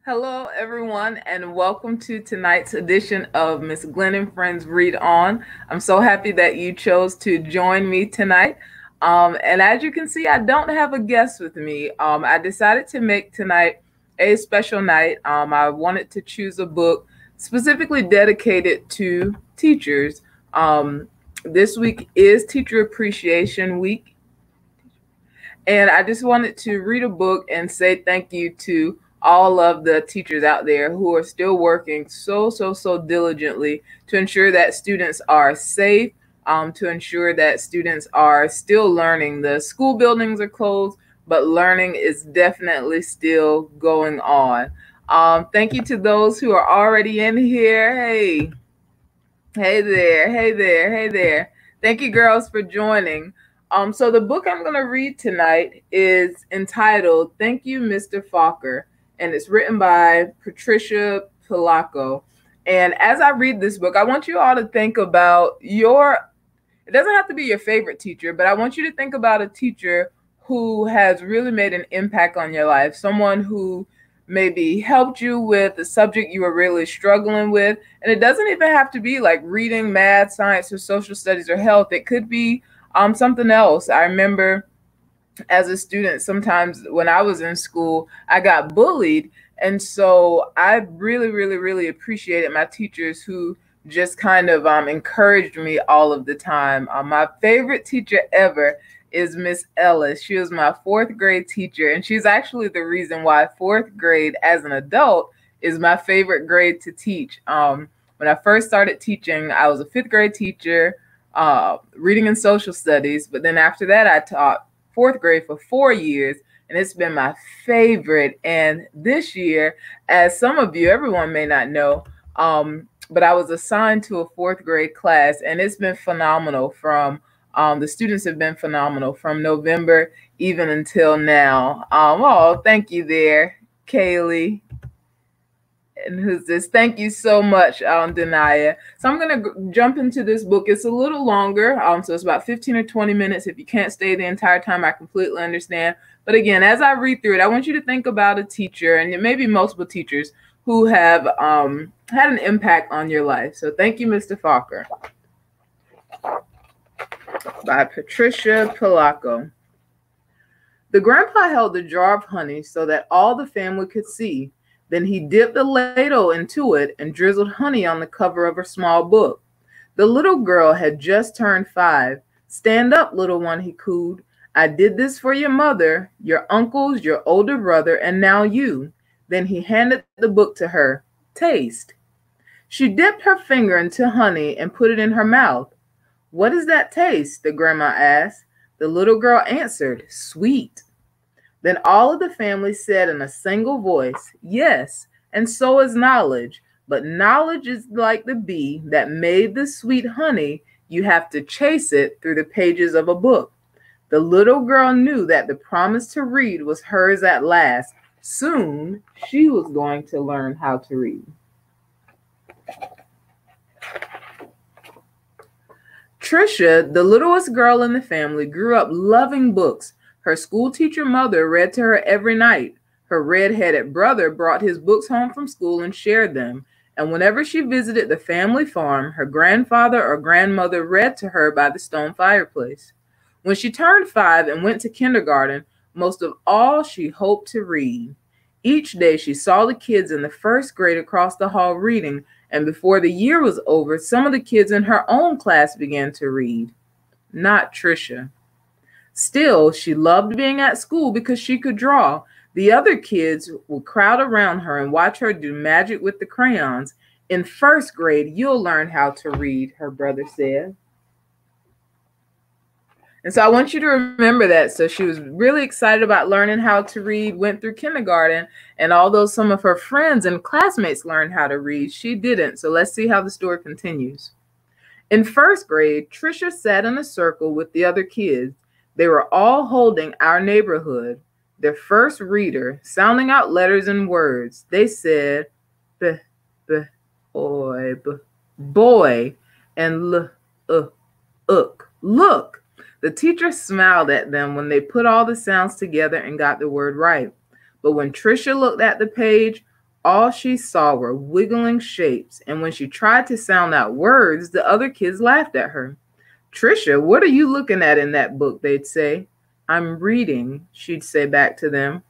Hello, everyone, and welcome to tonight's edition of Miss Glen and Friends Read On. I'm so happy that you chose to join me tonight. And as you can see, I don't have a guest with me. I decided to make tonight a special night. I wanted to choose a book specifically dedicated to teachers. This week is Teacher Appreciation Week, and I just wanted to read a book and say thank you to all of the teachers out there who are still working so diligently to ensure that students are safe, to ensure that students are still learning. The school buildings are closed, but learning is definitely still going on. Thank you to those who are already in here. Hey there, hey there, hey there. Thank you, girls, for joining. So the book I'm going to read tonight is entitled "Thank You, Mr. Fokker," and it's written by Patricia Polacco. And as I read this book, I want you all to think about it doesn't have to be your favorite teacher, but I want you to think about a teacher who has really made an impact on your life, someone who maybe helped you with the subject you were really struggling with. And it doesn't even have to be like reading, math, science, or social studies or health. It could be something else. I remember as a student, sometimes when I was in school, I got bullied. And so I really appreciated my teachers who just kind of encouraged me all of the time. My favorite teacher ever is Miss Ellis. She was my fourth grade teacher, and she's actually the reason why fourth grade as an adult is my favorite grade to teach. When I first started teaching, I was a fifth grade teacher, reading and social studies, but then after that, I taught fourth grade for 4 years, and it's been my favorite. And this year, as some of you, everyone may not know, but I was assigned to a fourth grade class, and it's been phenomenal. The students have been phenomenal from November even until now. Thank you there, Kaylee. And who's this? Thank you so much, Denaya. So I'm going to jump into this book. It's a little longer, so it's about 15 or 20 minutes. If you can't stay the entire time, I completely understand. But again, as I read through it, I want you to think about a teacher, and maybe multiple teachers, who have had an impact on your life. So thank you, Mr. Fokker, by Patricia Polacco. The grandpa held a jar of honey so that all the family could see. Then he dipped the ladle into it and drizzled honey on the cover of her small book. The little girl had just turned 5. "Stand up, little one," he cooed. "I did this for your mother, your uncles, your older brother, and now you." Then he handed the book to her. "Taste." She dipped her finger into honey and put it in her mouth. "What does that taste?" the grandma asked. The little girl answered, "Sweet." Then all of the family said in a single voice, "Yes, and so is knowledge. But knowledge is like the bee that made the sweet honey. You have to chase it through the pages of a book." The little girl knew that the promise to read was hers at last. Soon, she was going to learn how to read. Trisha, the littlest girl in the family, grew up loving books. Her school teacher mother read to her every night. Her red-headed brother brought his books home from school and shared them. And whenever she visited the family farm, her grandfather or grandmother read to her by the stone fireplace. When she turned 5 and went to kindergarten, most of all she hoped to read. Each day she saw the kids in the first grade across the hall reading, and before the year was over, some of the kids in her own class began to read. Not Trisha. Still, she loved being at school because she could draw. The other kids would crowd around her and watch her do magic with the crayons. "In first grade, you'll learn how to read," her brother said. And so I want you to remember that. So she was really excited about learning how to read, went through kindergarten, and although some of her friends and classmates learned how to read, she didn't. So let's see how the story continues. In first grade, Trisha sat in a circle with the other kids. They were all holding Our Neighborhood, their first reader, sounding out letters and words. They said, b, boy, boy, and ook. Look. The teacher smiled at them when they put all the sounds together and got the word right. But when Trisha looked at the page, All she saw were wiggling shapes, and when she tried to sound out words, the other kids laughed at her. Trisha, what are you looking at in that book? They'd say. I'm reading, she'd say back to them.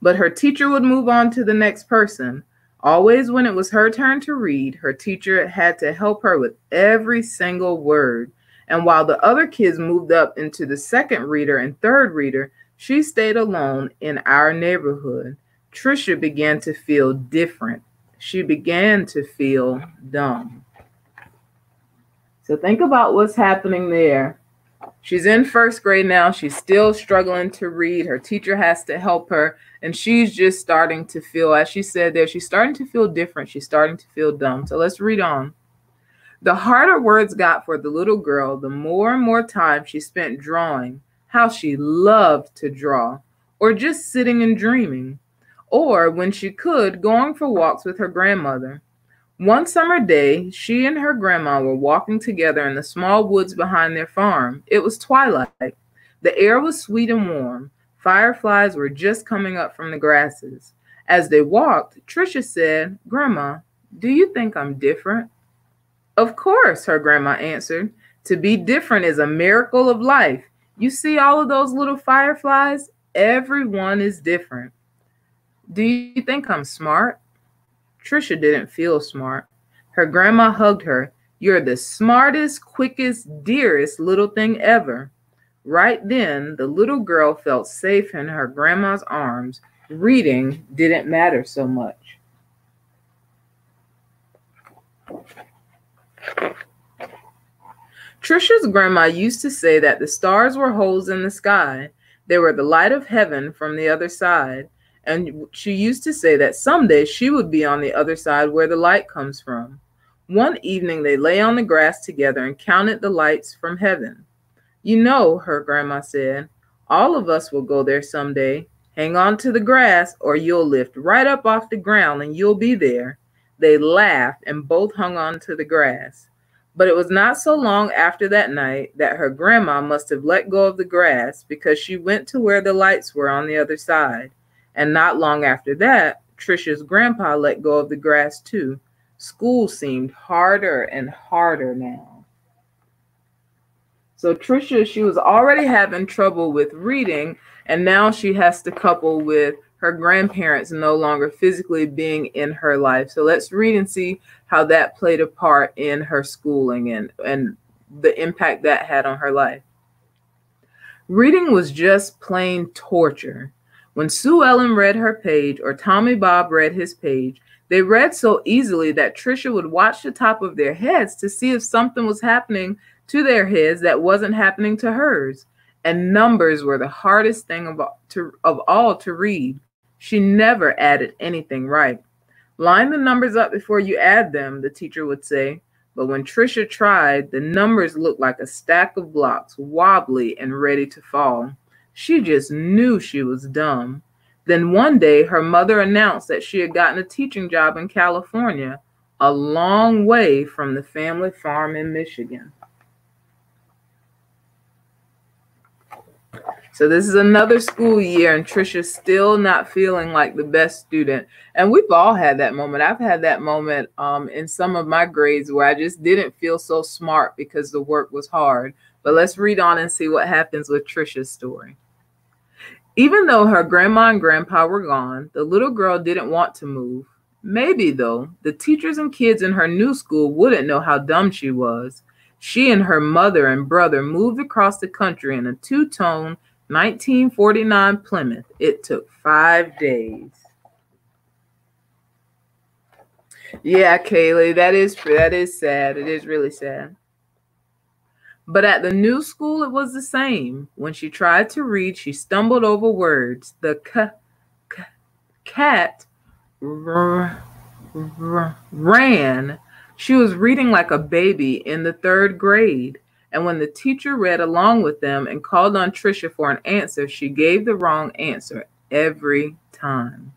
But her teacher would move on to the next person. Always when it was her turn to read, her teacher had to help her with every single word. And while the other kids moved up into the second reader and third reader, she stayed alone in our neighborhood. Trisha began to feel different. She began to feel dumb. So think about what's happening there. She's in first grade now. She's still struggling to read. Her teacher has to help her. And she's just starting to feel, as she said there, she's starting to feel different. She's starting to feel dumb. So let's read on. The harder words got for the little girl, the more and more time she spent drawing. How she loved to draw, or just sitting and dreaming, or when she could, going for walks with her grandmother. One summer day, she and her grandma were walking together in the small woods behind their farm. It was twilight. The air was sweet and warm. Fireflies were just coming up from the grasses. As they walked, Trisha said, Grandma, do you think I'm different? Of course, her grandma answered. To be different is a miracle of life. You see all of those little fireflies? Everyone is different. Do you think I'm smart? Trisha didn't feel smart. Her grandma hugged her. You're the smartest, quickest, dearest little thing ever. Right then, the little girl felt safe in her grandma's arms. Reading didn't matter so much. Trisha's grandma used to say that the stars were holes in the sky. They were the light of heaven from the other side. And she used to say that someday she would be on the other side where the light comes from. One evening, they lay on the grass together and counted the lights from heaven. You know, her grandma said, all of us will go there someday. Hang on to the grass or you'll lift right up off the ground and you'll be there. They laughed and both hung on to the grass. But it was not so long after that night that her grandma must have let go of the grass because she went to where the lights were on the other side. And not long after that, Trisha's grandpa let go of the grass too. School seemed harder and harder now. So Trisha, she was already having trouble with reading, and now she has to couple with her grandparents no longer physically being in her life. So let's read and see how that played a part in her schooling and the impact that had on her life. Reading was just plain torture. When Sue Ellen read her page or Tommy Bob read his page, they read so easily that Trisha would watch the top of their heads to see if something was happening to their heads that wasn't happening to hers. And numbers were the hardest thing of all to read. She never added anything right. Line the numbers up before you add them, the teacher would say. But when Trisha tried, the numbers looked like a stack of blocks, wobbly and ready to fall. She just knew she was dumb. Then one day, her mother announced that she had gotten a teaching job in California, a long way from the family farm in Michigan. So this is another school year, and Trisha's still not feeling like the best student. And we've all had that moment. I've had that moment in some of my grades where I just didn't feel so smart because the work was hard. But let's read on and see what happens with Trisha's story. Even though her grandma and grandpa were gone, the little girl didn't want to move. Maybe, though, the teachers and kids in her new school wouldn't know how dumb she was. She and her mother and brother moved across the country in a two-tone 1949 Plymouth. It took 5 days. Yeah, Kaylee, that is sad. It is really sad. But at the new school, it was the same. When she tried to read, she stumbled over words. The cat ran. She was reading like a baby in the 3rd grade. And when the teacher read along with them and called on Trisha for an answer, she gave the wrong answer every time.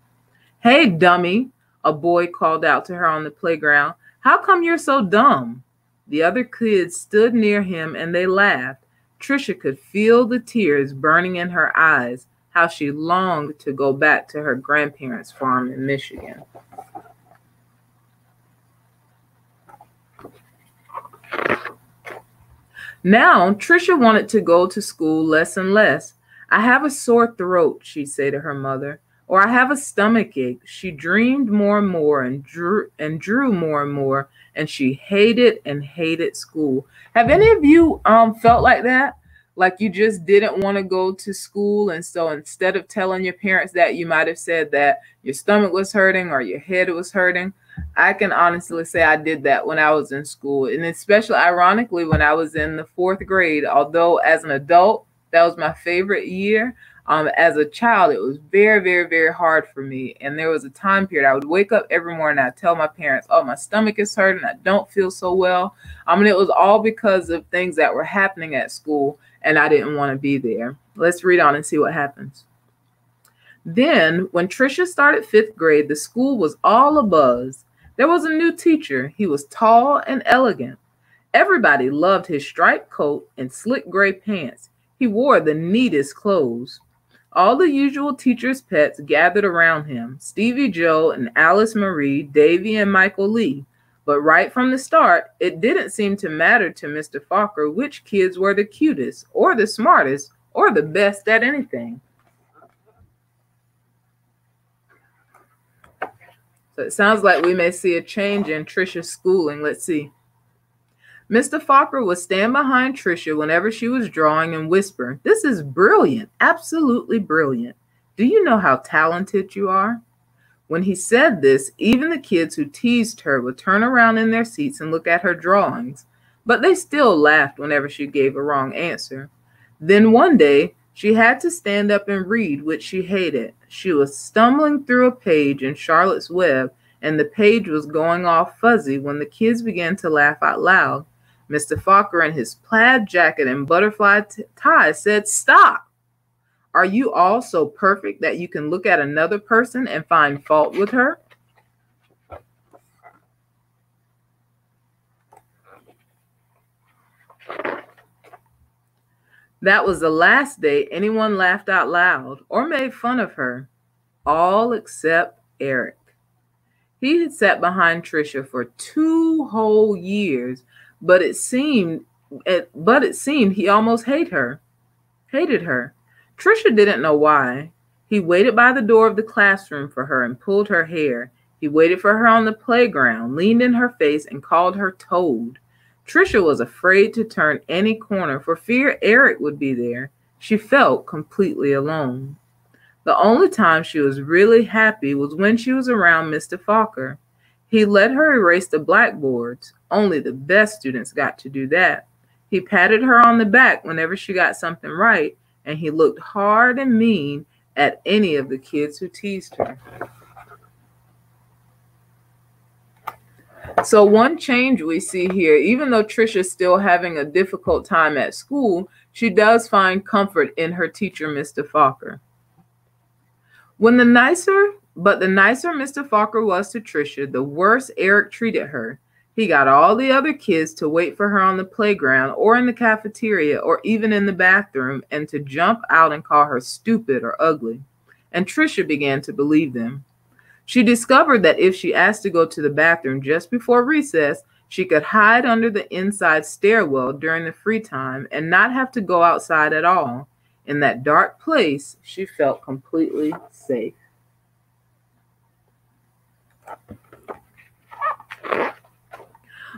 Hey, dummy, a boy called out to her on the playground. How come you're so dumb? The other kids stood near him and they laughed. Trisha could feel the tears burning in her eyes, how she longed to go back to her grandparents' farm in Michigan. Now, Trisha wanted to go to school less and less. I have a sore throat, she'd say to her mother, or I have a stomach ache. She dreamed more and more and drew more and more, and she hated and hated school. Have any of you felt like that? Like you just didn't want to go to school, and so instead of telling your parents that, you might have said that your stomach was hurting or your head was hurting. I can honestly say I did that when I was in school, and especially ironically when I was in the fourth grade. Although as an adult, that was my favorite year. As a child, it was very, very, very hard for me. And there was a time period I would wake up every morning. I'd tell my parents, "Oh, my stomach is hurting. I don't feel so well." And it was all because of things that were happening at school, and I didn't want to be there. Let's read on and see what happens. Then, when Trisha started fifth grade, the school was all abuzz. There was a new teacher. He was tall and elegant. Everybody loved his striped coat and slick gray pants. He wore the neatest clothes. All the usual teacher's pets gathered around him: Stevie Joe and Alice Marie, Davy and Michael Lee. But right from the start, it didn't seem to matter to Mr. Fokker which kids were the cutest or the smartest or the best at anything. So it sounds like we may see a change in Trisha's schooling. Let's see. Mr. Fokker would stand behind Trisha whenever she was drawing and whisper, "This is brilliant, absolutely brilliant. Do you know how talented you are?" When he said this, even the kids who teased her would turn around in their seats and look at her drawings, but they still laughed whenever she gave a wrong answer. Then one day, she had to stand up and read, which she hated. She was stumbling through a page in Charlotte's Web, and the page was going all fuzzy when the kids began to laugh out loud. Mr. Fokker, in his plaid jacket and butterfly tie, said, "Stop! Are you all so perfect that you can look at another person and find fault with her?" That was the last day anyone laughed out loud or made fun of her, all except Eric. He had sat behind Trisha for 2 whole years, but it seemed he almost hated her. Trisha didn't know why. He waited by the door of the classroom for her and pulled her hair. He waited for her on the playground, leaned in her face, and called her Toad. Trisha was afraid to turn any corner for fear Eric would be there. She felt completely alone. The only time she was really happy was when she was around Mr. Fokker. He let her erase the blackboards. Only the best students got to do that. He patted her on the back whenever she got something right, and he looked hard and mean at any of the kids who teased her. So one change we see here, even though Trisha's still having a difficult time at school, she does find comfort in her teacher, Mr. Fokker. The nicer Mr. Fokker was to Trisha, the worse Eric treated her. He got all the other kids to wait for her on the playground or in the cafeteria or even in the bathroom and to jump out and call her stupid or ugly. And Trisha began to believe them. She discovered that if she asked to go to the bathroom just before recess, she could hide under the inside stairwell during the free time and not have to go outside at all. In that dark place, she felt completely safe.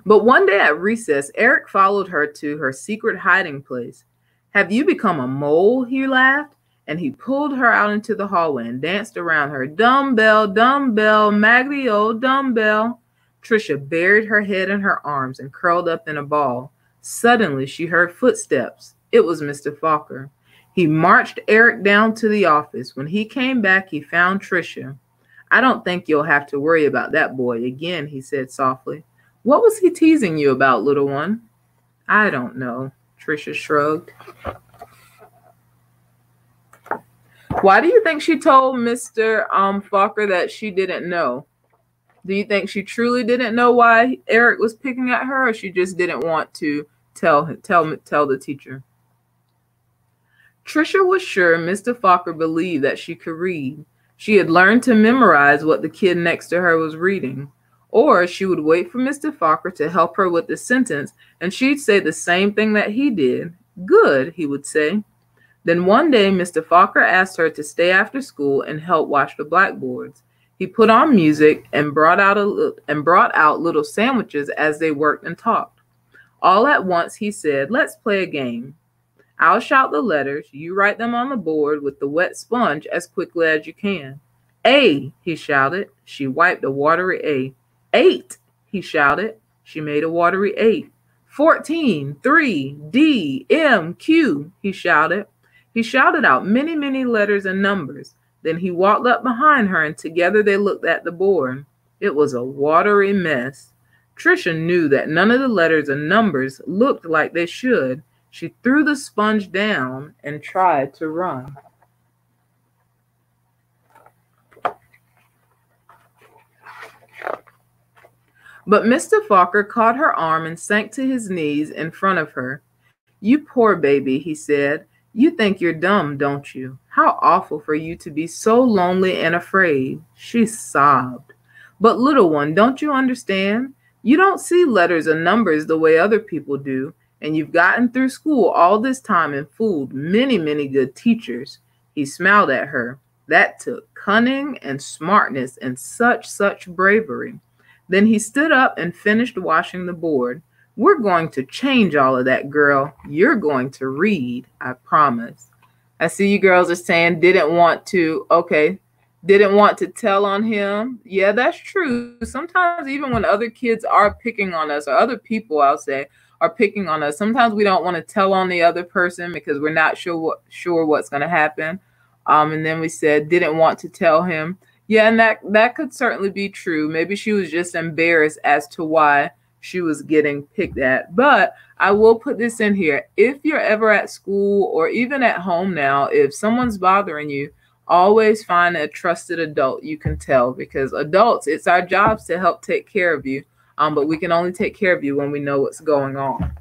But one day at recess, Eric followed her to her secret hiding place. "Have you become a mole?" he laughed, and he pulled her out into the hallway and danced around her. "Dumbbell, dumbbell, Maggie, oh, dumbbell." Trisha buried her head in her arms and curled up in a ball. Suddenly, she heard footsteps. It was Mr. Fokker. He marched Eric down to the office. When he came back, he found Trisha. "I don't think you'll have to worry about that boy again," he said softly. "What was he teasing you about, little one?" "I don't know," Trisha shrugged. Why do you think she told Mr. Fokker that she didn't know? Do you think she truly didn't know why Eric was picking at her, or she just didn't want to tell the teacher? Trisha was sure Mr. Fokker believed that she could read. She had learned to memorize what the kid next to her was reading. Or she would wait for Mr. Fokker to help her with the sentence, and she'd say the same thing that he did. Good, he would say. Then one day, Mr. Fokker asked her to stay after school and help wash the blackboards. He put on music and brought out little sandwiches as they worked and talked. All at once, he said, "Let's play a game. I'll shout the letters. You write them on the board with the wet sponge as quickly as you can." "A," he shouted. She wiped a watery A. "8," he shouted. She made a watery 8. 14, 3, D, M, Q, he shouted. He shouted out many, many letters and numbers. Then he walked up behind her, and together they looked at the board. It was a watery mess. Trisha knew that none of the letters and numbers looked like they should. She threw the sponge down and tried to run. But Mr. Fokker caught her arm and sank to his knees in front of her. "You poor baby," he said. "You think you're dumb, don't you? How awful for you to be so lonely and afraid." She sobbed. "But little one, don't you understand? You don't see letters and numbers the way other people do, and you've gotten through school all this time and fooled many, many good teachers." He smiled at her. That took cunning and smartness and such bravery. Then he stood up and finished washing the board. "We're going to change all of that, girl. You're going to read, I promise." I see you girls are saying didn't want to tell on him. Yeah, that's true. Sometimes even when other kids are picking on us, or other people, I'll say, are picking on us, sometimes we don't want to tell on the other person because we're not sure what's going to happen. And then we said didn't want to tell him. Yeah, and that could certainly be true. Maybe she was just embarrassed as to why she was getting picked at. But I will put this in here. If you're ever at school or even at home now, if someone's bothering you, always find a trusted adult you can tell, because adults, it's our jobs to help take care of you. But we can only take care of you when we know what's going on.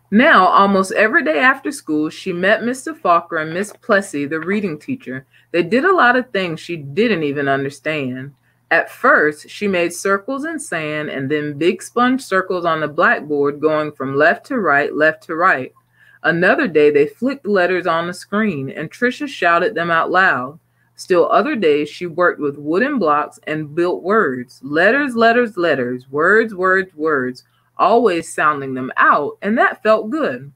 Now, almost every day after school, she met Mr. Fokker and Miss Plessy, the reading teacher. They did a lot of things she didn't even understand. At first, she made circles in sand and then big sponge circles on the blackboard going from left to right, left to right. Another day, they flicked letters on the screen and Trisha shouted them out loud. Still other days, she worked with wooden blocks and built words. Letters, letters, letters, words, words, words. Always sounding them out, and that felt good.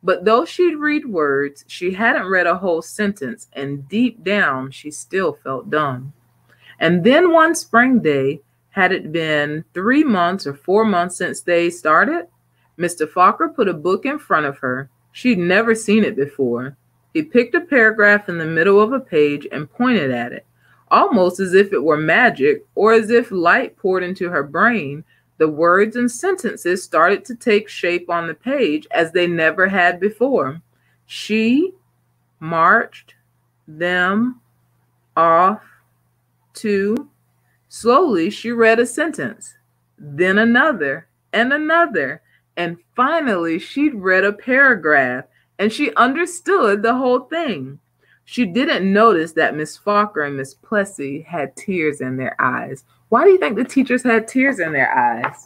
But though she'd read words, she hadn't read a whole sentence, and deep down, she still felt dumb. And then one spring day, had it been 3 months or 4 months since they started, Mr. Fokker put a book in front of her. She'd never seen it before. He picked a paragraph in the middle of a page and pointed at it, almost as if it were magic or as if light poured into her brain. The words and sentences started to take shape on the page as they never had before. She marched them off to. Slowly, she read a sentence, then another, and finally she'd read a paragraph, and she understood the whole thing. She didn't notice that Miss Fokker and Miss Plessy had tears in their eyes. Why do you think the teachers had tears in their eyes?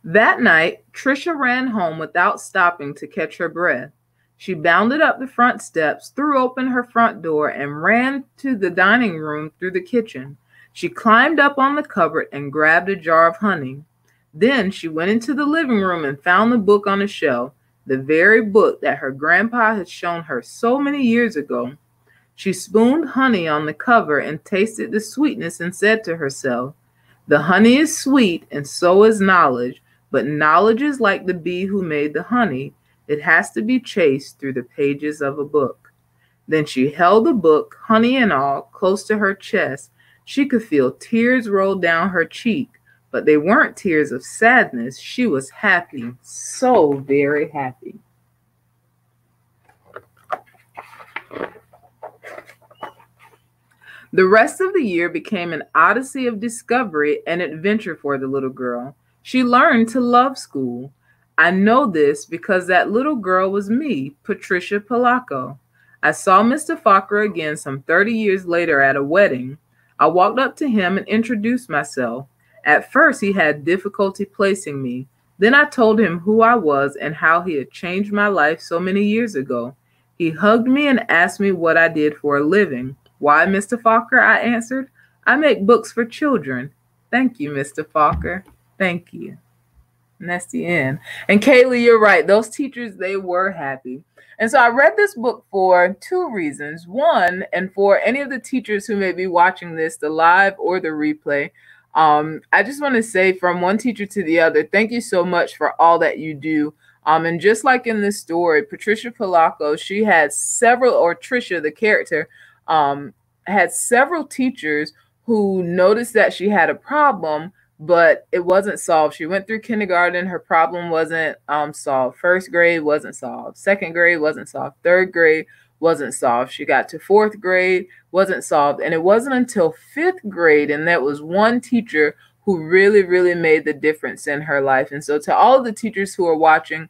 That night, Trisha ran home without stopping to catch her breath. She bounded up the front steps, threw open her front door, and ran to the dining room through the kitchen. She climbed up on the cupboard and grabbed a jar of honey. Then she went into the living room and found the book on a shelf, the very book that her grandpa had shown her so many years ago. She spooned honey on the cover and tasted the sweetness and said to herself, "The honey is sweet and so is knowledge, but knowledge is like the bee who made the honey. It has to be chased through the pages of a book." Then she held the book, honey and all, close to her chest. She could feel tears roll down her cheek, but they weren't tears of sadness. She was happy, so very happy. The rest of the year became an odyssey of discovery and adventure for the little girl. She learned to love school. I know this because that little girl was me, Patricia Polacco. I saw Mr. Fokker again some 30 years later at a wedding. I walked up to him and introduced myself. At first, he had difficulty placing me. Then I told him who I was and how he had changed my life so many years ago. He hugged me and asked me what I did for a living. Why, Mr. Fokker, I answered. I make books for children. Thank you, Mr. Fokker. Thank you. And that's the end. And Kaylee, you're right. Those teachers, they were happy. And so I read this book for two reasons. One, and for any of the teachers who may be watching this, the live or the replay, I just want to say from one teacher to the other, thank you so much for all that you do. And just like in this story, Patricia Polacco, she had several, or Trisha, the character, had several teachers who noticed that she had a problem, but it wasn't solved. She went through kindergarten. Her problem wasn't solved. First grade wasn't solved. Second grade wasn't solved. Third grade wasn't solved. She got to fourth grade, wasn't solved. And it wasn't until fifth grade, and that was one teacher who really, really made the difference in her life. And so to all of the teachers who are watching,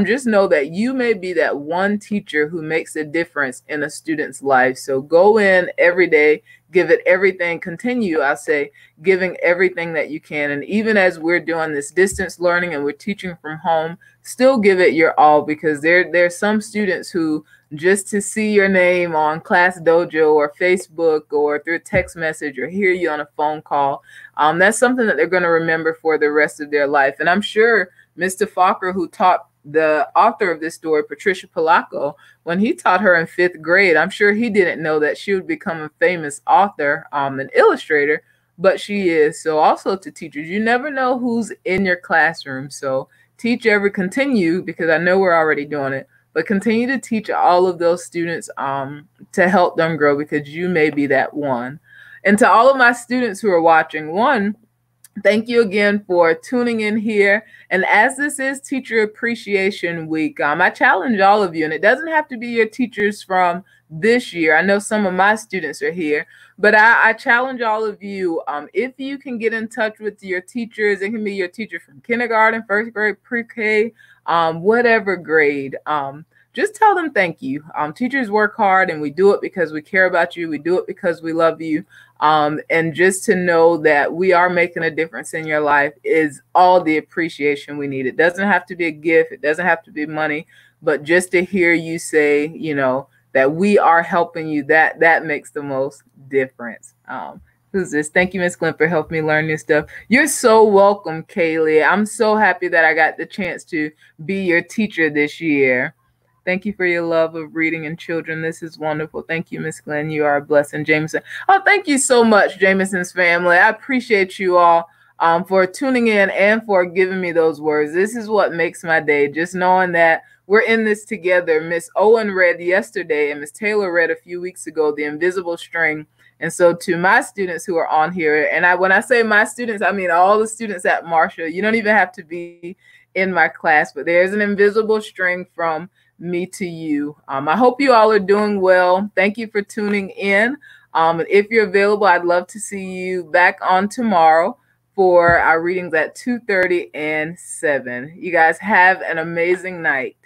just know that you may be that one teacher who makes a difference in a student's life. So go in every day, give it everything, continue, I say, giving everything that you can. And even as we're doing this distance learning and we're teaching from home, still give it your all, because there's some students who just to see your name on Class Dojo or Facebook or through a text message or hear you on a phone call, that's something that they're going to remember for the rest of their life. And I'm sure Mr. Fokker, who taught the author of this story, Patricia Polacco, when he taught her in fifth grade, I'm sure he didn't know that she would become a famous author, an illustrator, but she is. So also to teachers, you never know who's in your classroom. So continue, because I know we're already doing it, but continue to teach all of those students to help them grow, because you may be that one. And to all of my students who are watching, one, thank you again for tuning in here. And as this is Teacher Appreciation Week, I challenge all of you, and it doesn't have to be your teachers from this year. I know some of my students are here, but I challenge all of you, if you can get in touch with your teachers, it can be your teacher from kindergarten, first grade, pre-K, whatever grade, just tell them thank you. Teachers work hard, and we do it because we care about you. We do it because we love you. And just to know that we are making a difference in your life is all the appreciation we need. It doesn't have to be a gift. It doesn't have to be money, but just to hear you say, that we are helping you, that makes the most difference. Who's this? Thank you, Miss Glen, for helping me learn new stuff. You're so welcome, Kaylee. I'm so happy that I got the chance to be your teacher this year. Thank you for your love of reading and children. This is wonderful. Thank you, Miss Glen. You are a blessing. Jameson. Oh, thank you so much, Jameson's family. I appreciate you all for tuning in and for giving me those words. This is what makes my day, just knowing that we're in this together. Miss Owen read yesterday and Miss Taylor read a few weeks ago, The Invisible String. And so to my students who are on here, and when I say my students, I mean all the students at Marshall. You don't even have to be in my class, but there's an invisible string from me to you. I hope you all are doing well. Thank you for tuning in. If you're available, I'd love to see you back on tomorrow for our readings at 2:30 and 7. You guys have an amazing night.